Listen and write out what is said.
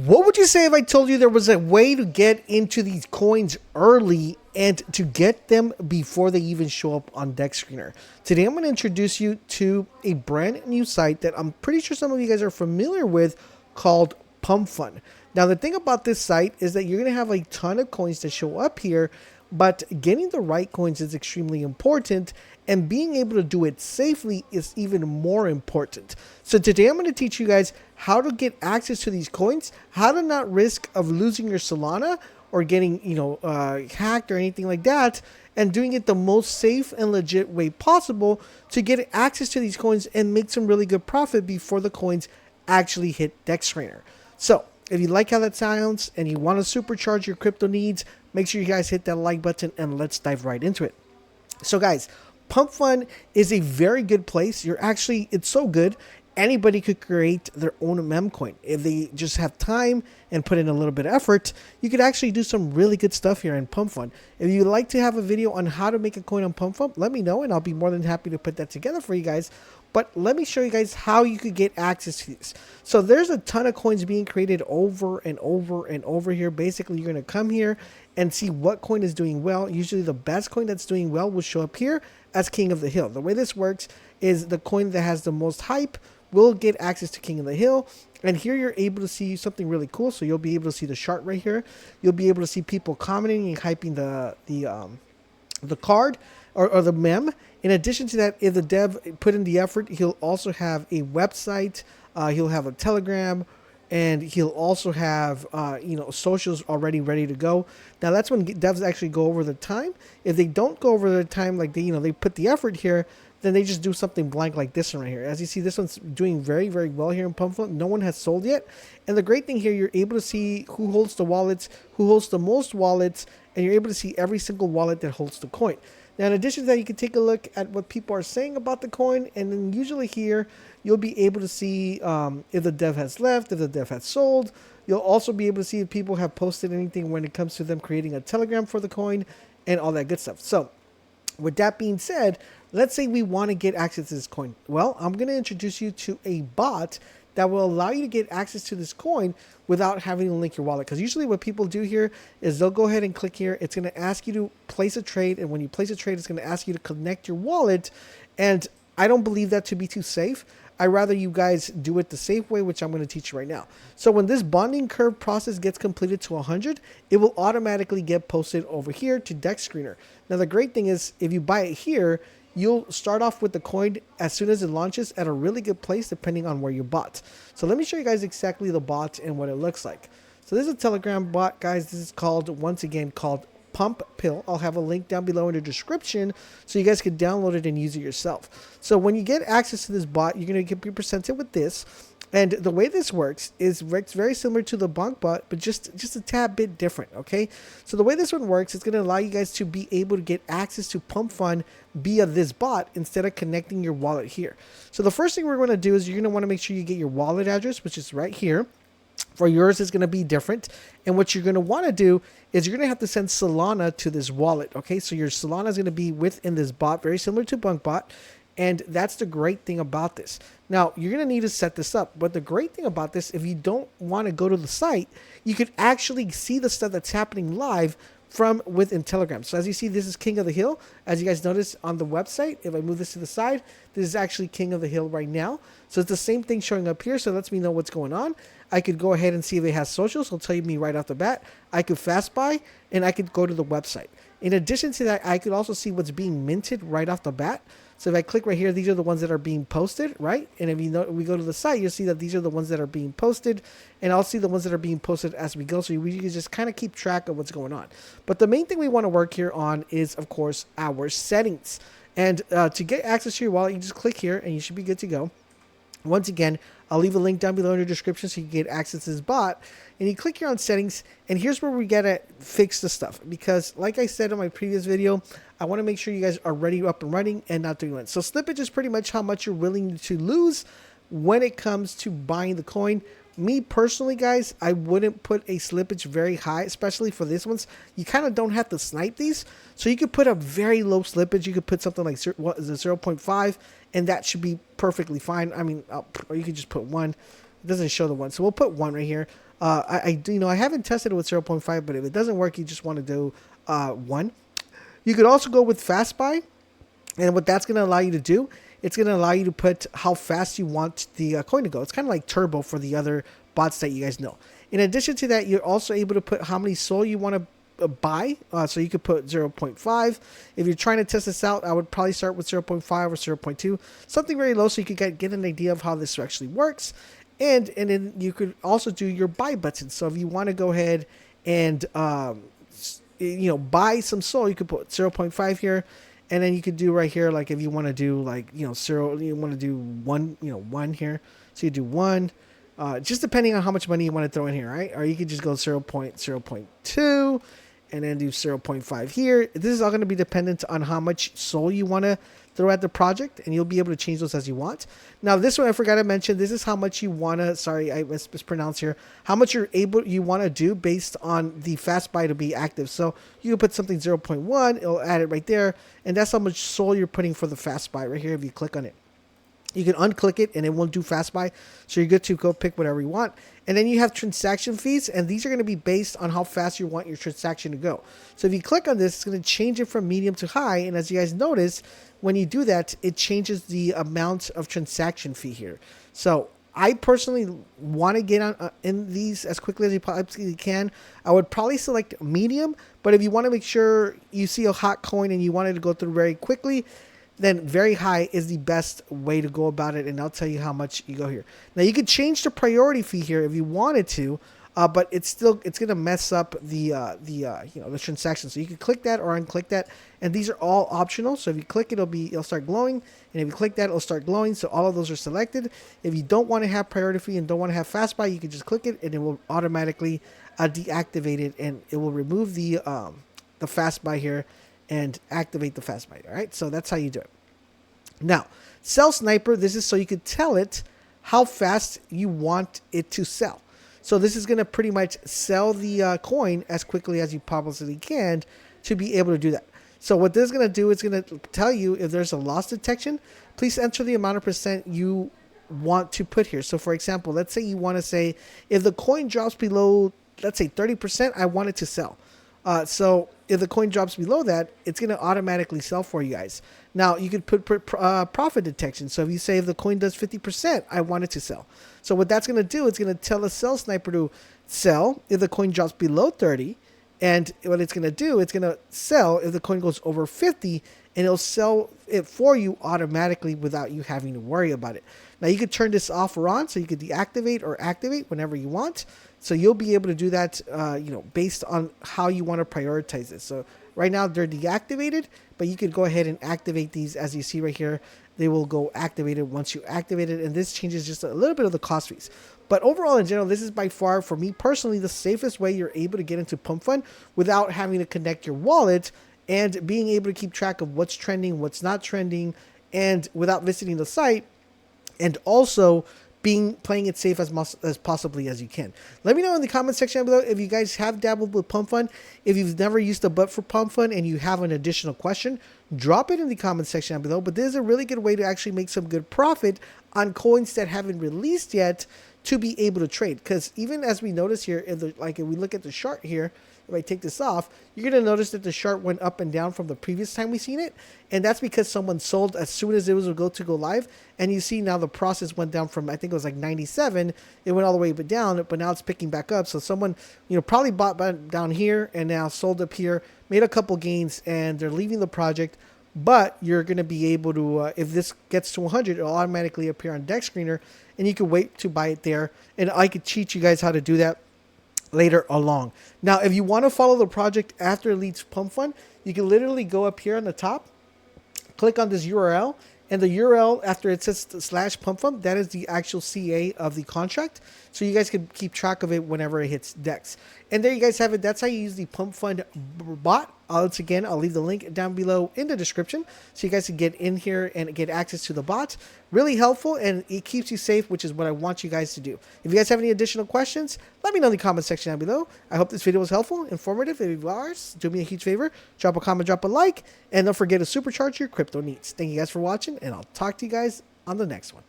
What would you say if I told you there was a way to get into these coins early and to get them before they even show up on Deck Screener? Today I'm going to introduce you to a brand new site that I'm pretty sure some of you guys are familiar with called Pump.Fun. Now the thing about this site is that you're going to have a ton of coins to show up here, but getting the right coins is extremely important, and being able to do it safely is even more important. So today I'm going to teach you guys how to get access to these coins, how to not risk of losing your Solana or getting, hacked or anything like that, and doing it the most safe and legit way possible to get access to these coins and make some really good profit before the coins actually hit Deck Screener. So if you like how that sounds and you want to supercharge your crypto needs, make sure you guys hit that like button and let's dive right into it. So guys, Pump.Fun is a very good place. It's so good. Anybody could create their own mem coin. If they just have time and put in a little bit of effort, you could actually do some really good stuff here in Pump.Fun. If you'd like to have a video on how to make a coin on Pump.Fun, let me know and I'll be more than happy to put that together for you guys. But let me show you guys how you could get access to these. So there's a ton of coins being created over and over and over here. Basically, you're going to come here and see what coin is doing well. Usually the best coin that's doing well will show up here as King of the Hill. The way this works is the coin that has the most hype will get access to King of the Hill. And here you're able to see something really cool. So you'll be able to see the chart right here. You'll be able to see people commenting and hyping the card or the mem. In addition to that, if the dev put in the effort, he'll also have a website, he'll have a Telegram, and he'll also have socials already ready to go. Now that's when devs actually go over the time. If they don't go over the time, like they put the effort here, then they just do something blank like this one right here. As you see, this one's doing very, very well here in Pump.Fun. No one has sold yet. And the great thing here, you're able to see who holds the wallets, who holds the most wallets, and you're able to see every single wallet that holds the coin. Now, in addition to that, you can take a look at what people are saying about the coin. And then usually here, you'll be able to see if the dev has left, if the dev has sold. You'll also be able to see if people have posted anything when it comes to them creating a Telegram for the coin and all that good stuff. So with that being said, let's say we want to get access to this coin. Well, I'm going to introduce you to a bot that will allow you to get access to this coin without having to link your wallet. Because usually what people do here is they'll go ahead and click here. It's going to ask you to place a trade. And when you place a trade, it's going to ask you to connect your wallet. And I don't believe that to be too safe. I'd rather you guys do it the safe way, which I'm going to teach you right now. So when this bonding curve process gets completed to 100, it will automatically get posted over here to Deck Screener. Now, the great thing is if you buy it here, you'll start off with the coin as soon as it launches at a really good place, depending on where you bought. So let me show you guys exactly the bot and what it looks like. So this is a Telegram bot, guys. This is once again called Pump.Pill. I'll have a link down below in the description so you guys can download it and use it yourself. So when you get access to this bot, you're going to be presented with this. And the way this works is very similar to the Bonk bot, but just a tad bit different, okay? So the way this one works, it's going to allow you guys to be able to get access to Pump.Fun via this bot instead of connecting your wallet here. So the first thing we're going to do is you're going to want to make sure you get your wallet address, which is right here. For yours, it's going to be different. And what you're going to want to do is you're going to have to send Solana to this wallet, okay? So your Solana is going to be within this bot, very similar to Bonk bot. And that's the great thing about this. Now, you're going to need to set this up. But the great thing about this, if you don't want to go to the site, you could actually see the stuff that's happening live from within Telegram. So as you see, this is King of the Hill. As you guys notice on the website, if I move this to the side, this is actually King of the Hill right now. So it's the same thing showing up here. So it lets me know what's going on. I could go ahead and see if it has socials. It'll tell me right off the bat. I could fast buy and I could go to the website. In addition to that, I could also see what's being minted right off the bat. So if I click right here, these are the ones that are being posted, right? And if we go to the site, you'll see that these are the ones that are being posted. And I'll see the ones that are being posted as we go. So we can just kind of keep track of what's going on. But the main thing we want to work here on is, of course, our settings. And to get access to your wallet, you just click here and you should be good to go. Once again, I'll leave a link down below in the description so you can get access to this bot. And you click here on settings, and here's where we gotta fix the stuff. Because like I said in my previous video, I want to make sure you guys are ready, up and running, and not doing it. So slippage is pretty much how much you're willing to lose when it comes to buying the coin. Me personally, guys, I wouldn't put a slippage very high, especially for this ones. You kind of don't have to snipe these. So you could put a very low slippage. You could put something like 0.5, and that should be perfectly fine. I mean, or you could just put 1. It doesn't show the 1. So we'll put 1 right here. I haven't tested it with 0.5, but if it doesn't work, you just want to do 1. You could also go with fast buy, and what that's going to allow you to do, it's going to allow you to put how fast you want the coin to go. It's kind of like turbo for the other bots that you guys know. In addition to that, you're also able to put how many soul you want to buy. So you could put 0.5. If you're trying to test this out, I would probably start with 0.5 or 0.2, something very low, so you could get an idea of how this actually works. And then you could also do your buy button. So if you want to go ahead and buy some soul, you could put 0.5 here. And then you could do right here, like if you want to do like, 0, you want to do 1, 1 here. So you do 1, just depending on how much money you want to throw in here, right? Or you could just go 0.2 and then do 0.5 here. This is all going to be dependent on how much soul you want to throw at the project, and you'll be able to change those as you want. Now, this one I forgot to mention, this is how much you want to, sorry, I mispronounced here, how much you want to do based on the fast buy to be active. So you can put something 0.1, it'll add it right there, and that's how much soul you're putting for the fast buy right here if you click on it. You can unclick it and it won't do fast buy, so you're good to go pick whatever you want. And then you have transaction fees, and these are going to be based on how fast you want your transaction to go. So if you click on this, it's going to change it from medium to high, and as you guys notice, when you do that, it changes the amount of transaction fee here. So I personally want to get on in these as quickly as you possibly can. I would probably select medium, but if you want to make sure you see a hot coin and you want it to go through very quickly, then very high is the best way to go about it, and I'll tell you how much you go here. Now you could change the priority fee here if you wanted to, but it's gonna mess up the transaction. So you can click that or unclick that, and these are all optional. So if you click it, it'll start glowing, and if you click that, it'll start glowing. So all of those are selected. If you don't want to have priority fee and don't want to have fast buy, you can just click it, and it will automatically deactivate it, and it will remove the fast buy here and activate the fast buy. All right, so that's how you do it. Now, sell sniper, this is so you could tell it how fast you want it to sell. So this is going to pretty much sell the coin as quickly as you possibly can to be able to do that. So what this is going to do, it's going to tell you if there's a loss detection. Please enter the amount of percent you want to put here. So for example, let's say you want to say if the coin drops below, let's say 30%, I want it to sell. So if the coin drops below that, it's going to automatically sell for you guys. Now, you could put profit detection. So if you say if the coin does 50%, I want it to sell. So what that's going to do, it's going to tell the sell sniper to sell if the coin drops below 30. And what it's going to do, it's going to sell if the coin goes over 50, and it'll sell it for you automatically without you having to worry about it. Now, you could turn this off or on, so you could deactivate or activate whenever you want. So you'll be able to do that, based on how you want to prioritize it. So right now they're deactivated, but you could go ahead and activate these. As you see right here, they will go activated once you activate it, and this changes just a little bit of the cost fees. But overall, in general, this is by far, for me personally, the safest way you're able to get into Pump.Fun without having to connect your wallet and being able to keep track of what's trending, what's not trending, and without visiting the site, and also playing it safe as possibly as you can. Let me know in the comment section below if you guys have dabbled with Pump.Fun. If you've never used a bot for Pump.Fun and you have an additional question, drop it in the comment section below. But this is a really good way to actually make some good profit on coins that haven't released yet to be able to trade. Because even as we notice here, if we look at the chart here, if I take this off, you're going to notice that the chart went up and down from the previous time we seen it. And that's because someone sold as soon as it was go live. And you see now the process went down from, I think it was like 97. It went all the way down, but now it's picking back up. So someone, probably bought down here and now sold up here, made a couple gains, and they're leaving the project. But you're going to be able to, if this gets to 100, it'll automatically appear on Deck Screener, and you can wait to buy it there. And I could teach you guys how to do that later along. Now, if you want to follow the project after it leaves Pump.Fun, you can literally go up here on the top, click on this URL, and the URL after it says /Pump.Fun, that is the actual CA of the contract. So you guys can keep track of it whenever it hits Dex. And there you guys have it. That's how you use the PumpFun bot. Once again, I'll leave the link down below in the description so you guys can get in here and get access to the bot. Really helpful, and it keeps you safe, which is what I want you guys to do. If you guys have any additional questions, let me know in the comment section down below. I hope this video was helpful, informative. If you are, do me a huge favor, drop a comment, drop a like, and don't forget to supercharge your crypto needs. Thank you guys for watching, and I'll talk to you guys on the next one.